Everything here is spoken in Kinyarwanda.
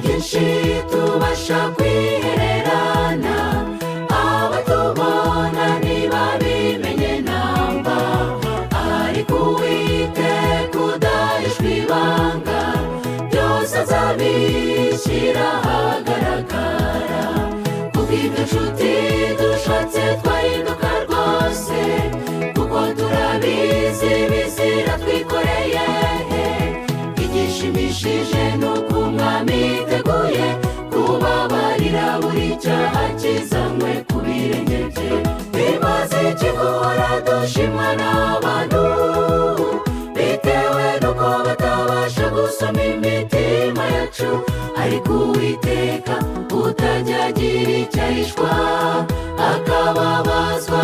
byinshi tubasha kwihererana, abatubona ntibabimenye namba, ariko Uwiteka udahishwa ibanga byose azabishyira ahagaragara. Kubw'ibyo nshuti dushatse twahinduka rwose, kuko turabizi bizira twikoreye. Igishimishije ni uko Umwami yiteguye kubabarira buri cyaha kizanywe ku birenge bye. Bimaze iki guhora dushimwa n'abantu, bitewe n'uko batabasha gusoma imitima yacu, ariko Uwiteka utajya agira icyo ahishwa akababazwa